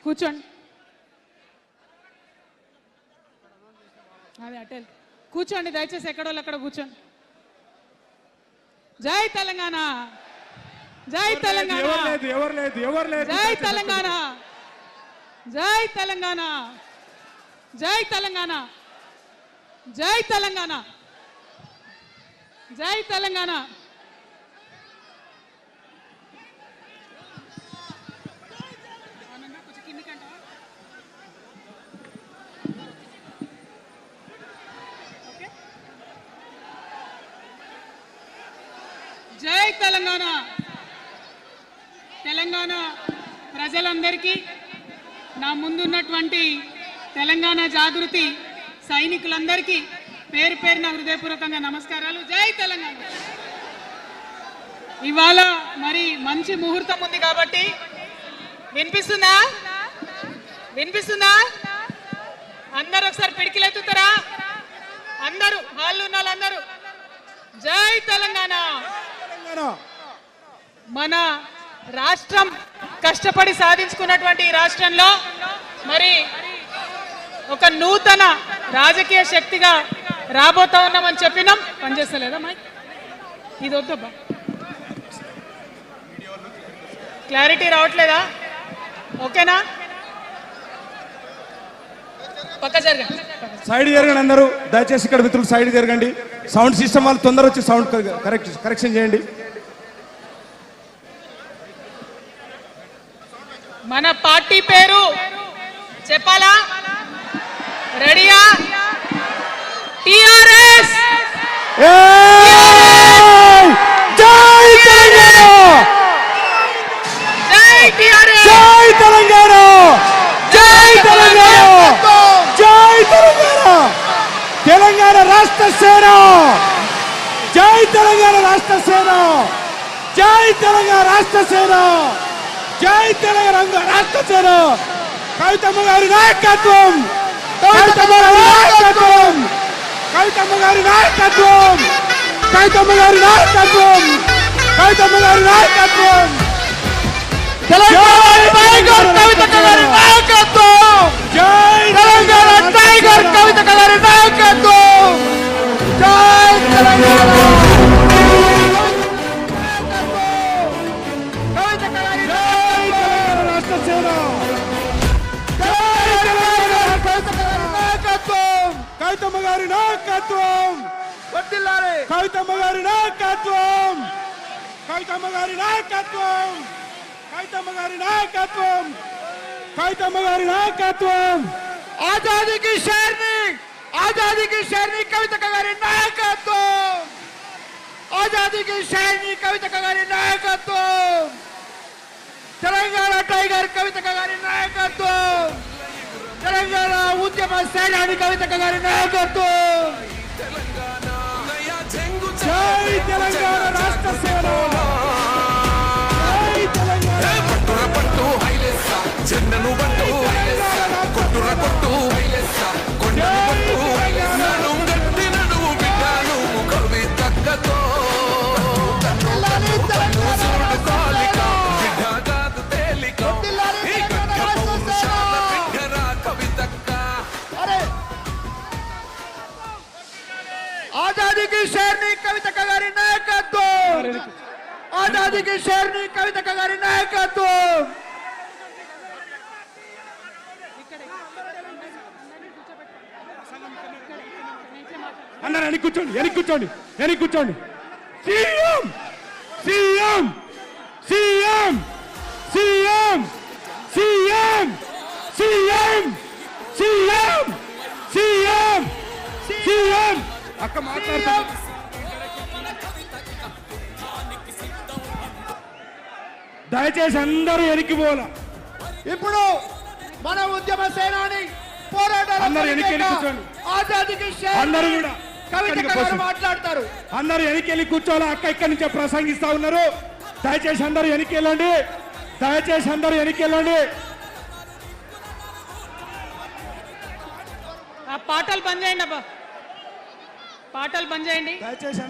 కూర్చోండి. అదే అటెల్ కూర్చోండి దయచేసి, ఎక్కడోళ్ళు అక్కడ కూర్చోండి. జై తెలంగాణ, జై తెలంగాణ, జై తెలంగాణ, జై తెలంగాణ, జై తెలంగాణ, జై తెలంగాణ, జై తెలంగాణ. జై తెలంగాణ. తెలంగాణ ప్రజలందరికీ, నా ముందున్నటువంటి తెలంగాణ జాగృతి సైనికులందరికీ పేరు పేరున హృదయపూర్వకంగా నమస్కారాలు. జై తెలంగాణ. ఇవాళ మరి మంచి ముహూర్తం ఉంది కాబట్టి వినిపిస్తుందా? వినిపిస్తుందా? అందరూ ఒకసారి పిడికిలెత్తుతారా? అందరూ హాల్లో ఉన్న వాళ్ళందరూ జై తెలంగాణ. మన రాష్ట్రం కష్టపడి సాధించుకున్నటువంటి ఈ రాష్ట్రంలో మరి ఒక నూతన రాజకీయ శక్తిగా రాబోతా ఉన్నామని చెప్పినాం. పనిచేస్తలేదా మైక్? ఇది వద్దబ్బా, క్లారిటీ రావట్లేదా? ఓకేనా? పక్క జరగండి, సైడ్ జరగండి అందరూ దయచేసి. ఇక్కడ మిత్రులు సైడ్ జరగండి. సౌండ్ సిస్టమ్ వాళ్ళు తొందర వచ్చి సౌండ్ కరెక్షన్ చేయండి. మన పార్టీ పేరు చెప్పాలా? రెడీయా? టిఆర్ఎస్. జై తెలంగాణ, జై టిఆర్ఎస్, జై తెలంగాణ, జై తెలంగాణ, జై తెలంగాణ. తెలంగాణ రాష్ట్ర సేన, జై తెలంగాణ రాష్ట్ర సేన, జై తెలంగాణ రాష్ట్ర సేన, జై తెలంగాణ రాష్ట్ర సేన. కవితమ్మ గారి నాయకత్వం, కవితమ్మ గారి నాయకత్వం, కవితమ్మ గారి నాయకత్వం, కవితమ్మ గారి నాయకత్వం, కవితమ్మ గారి నాయకత్వం. తెలంగాణ టైగర్ కవితమ్మ గారి నాయకత్వం. జై తెలంగాణ టైగర్ కవితమ్మ గారి నాయకత్వం. జై తెలంగాణ. కవితమ్మ గారి నాయకత్వం, కవితమ్మ గారి నాయకత్వం, కవితమ్మ గారి నాయకత్వం, కవితమ్మ గారి నాయకత్వం, కవితమ్మ గారి నాయకత్వం. ఆజాదీ కి షేర్ని, ఆజాదీ కి షేర్ని కవితమ్మ గారి నాయకత్వం, ఆజాదీ కి షేర్ని కవితమ్మ గారి నాయకత్వం. తెలంగాణ టైగర్ కవితమ్మ గారి నాయకత్వం, తెలంగాణ ఉద్యమ సేనాని కవితమ్మ గారి నాయకత్వం. జై తెలంగాణ రాష్ట్ర సేన, జై తెలంగాణ. పట్టుర పట్టు హైలెస్స, జెండను పట్టు హైలెస్స, కొట్టుర కొట్టు హైలెస్స, కొండను పట్టు నను గట్టి నను బిడ్డను కవితక్కతో आजादी की शेरनी कविता गारी नायकत्व, आजादी की शेरनी कविता गारी नायकत्व. అందరూ వెనక్కి కూర్చోండి, వెనక్కి కూర్చోండి, వెనక్కి కూర్చోండి. CM CM CM CM CM CM CM CM CM. అక్క మాట్లాడుతా. దయచేసి అందరూ వెనక్కి పోలా. ఇప్పుడు మన ఉద్యమ సేనాని పోరాటాలు అందరూ వెనక్కి కూర్చోండి. ఆజాదీకి అందరూ కూడా మాట్లాడతారు. అందరూ వెనక్కి వెళ్ళి కూర్చోవాలి. అక్క ఇక్కడి నుంచే ప్రసంగిస్తా ఉన్నారు. దయచేసి అందరూ వెనక్కి వెళ్ళండి, దయచేసి అందరూ వెనక్కి వెళ్ళండి. ఆ పాటలు బంద్ చేయండి అబ్బా, పాటలు బంద్ చేయండి. దయచేసి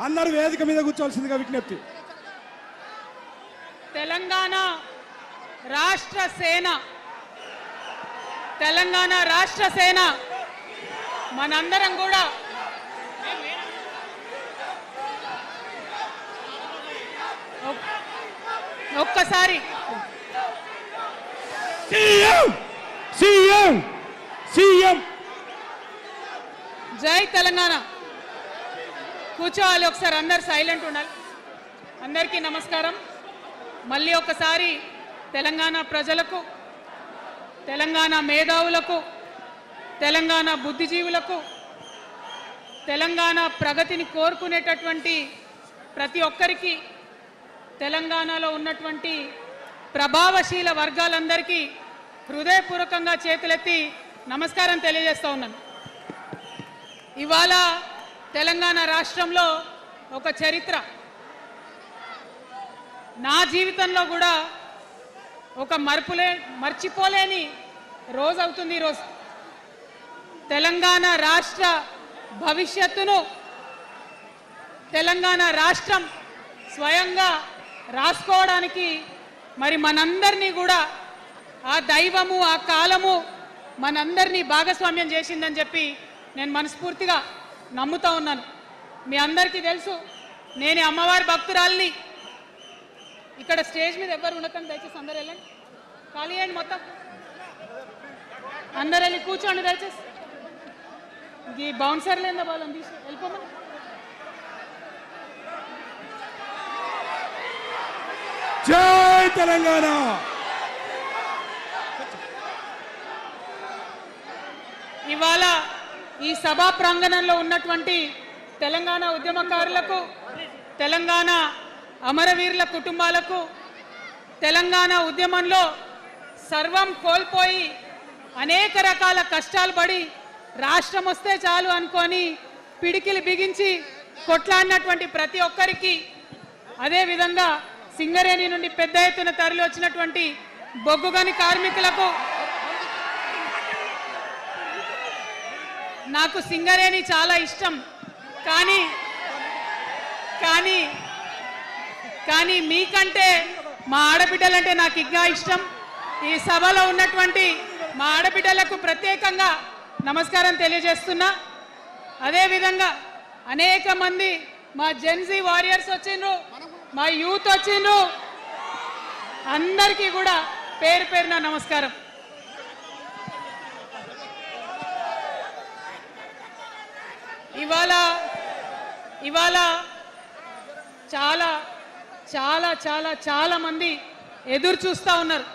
అందరూ వేదిక మీద కూర్చోవలసిందిగా విజ్ఞప్తి. తెలంగాణ రాష్ట్ర సేన, తెలంగాణ రాష్ట్ర సేన మనందరం కూడా ఒక్కసారి సీఎం సీఎం సీఎం జై తెలంగాణ. కూర్చోవాలి, ఒకసారి అందరు సైలెంట్ ఉండాలి. అందరికీ నమస్కారం. మళ్ళీ ఒకసారి తెలంగాణ ప్రజలకు, తెలంగాణ మేధావులకు, తెలంగాణ బుద్ధిజీవులకు, తెలంగాణ ప్రగతిని కోరుకునేటటువంటి ప్రతి ఒక్కరికి, తెలంగాణలో ఉన్నటువంటి ప్రభావశీల వర్గాలందరికీ హృదయపూర్వకంగా చేతులెత్తి నమస్కారం తెలియజేస్తూ ఉన్నాను. ఇవాళ తెలంగాణ రాష్ట్రంలో ఒక చరిత్ర, నా జీవితంలో కూడా ఒక మర్చిపోలేని రోజు అవుతుంది ఈరోజు. తెలంగాణ రాష్ట్ర భవిష్యత్తును తెలంగాణ రాష్ట్రం స్వయంగా రాసుకోవడానికి మరి మనందరినీ కూడా ఆ దైవము, ఆ కాలము మనందరినీ భాగస్వామ్యం చేసిందని చెప్పి నేను మనస్ఫూర్తిగా నమ్ముతా ఉన్నాను. మీ అందరికీ తెలుసు, నేను అమ్మవారి భక్తురాలిని. ఇక్కడ స్టేజ్ మీద ఎవరు ఉండకండి, దయచేసి అందరు వెళ్ళండి, ఖాళీ అయ్యండి మొత్తం, అందరు వెళ్ళి కూర్చోండి దయచేసి. ఈ బౌన్సర్లు ఏందో వాళ్ళని తీసి వెళ్ళిపోమని. జై తెలంగాణ. ఇవాళ ఈ సభా ప్రాంగణంలో ఉన్నటువంటి తెలంగాణ ఉద్యమకారులకు, తెలంగాణ అమరవీరుల కుటుంబాలకు, తెలంగాణ ఉద్యమంలో సర్వం కోల్పోయి అనేక రకాల కష్టాలు పడి రాష్ట్రం వస్తే చాలు అనుకొని పిడికిలు బిగించి కొట్లాడినటువంటి ప్రతి ఒక్కరికి, అదేవిధంగా సింగరేణి నుండి పెద్ద ఎత్తున తరలి వచ్చినటువంటి బొగ్గుగని కార్మికులకు, నాకు సింగరేణి చాలా ఇష్టం, కానీ కానీ కానీ మీకంటే మా ఆడబిడ్డలంటే నాకు ఇంకా ఇష్టం. ఈ సభలో ఉన్నటువంటి మా ఆడబిడ్డలకు ప్రత్యేకంగా నమస్కారం తెలియజేస్తున్నా. అదేవిధంగా అనేక మంది మా జెన్జీ వారియర్స్ వచ్చిండ్రు, మా యూత్ వచ్చిండ్రు, అందరికీ కూడా పేరు పేరున నమస్కారం. ఇవాళ చాలా చాలా చాలా చాలా మంది ఎదురు చూస్తూ ఉన్నారు.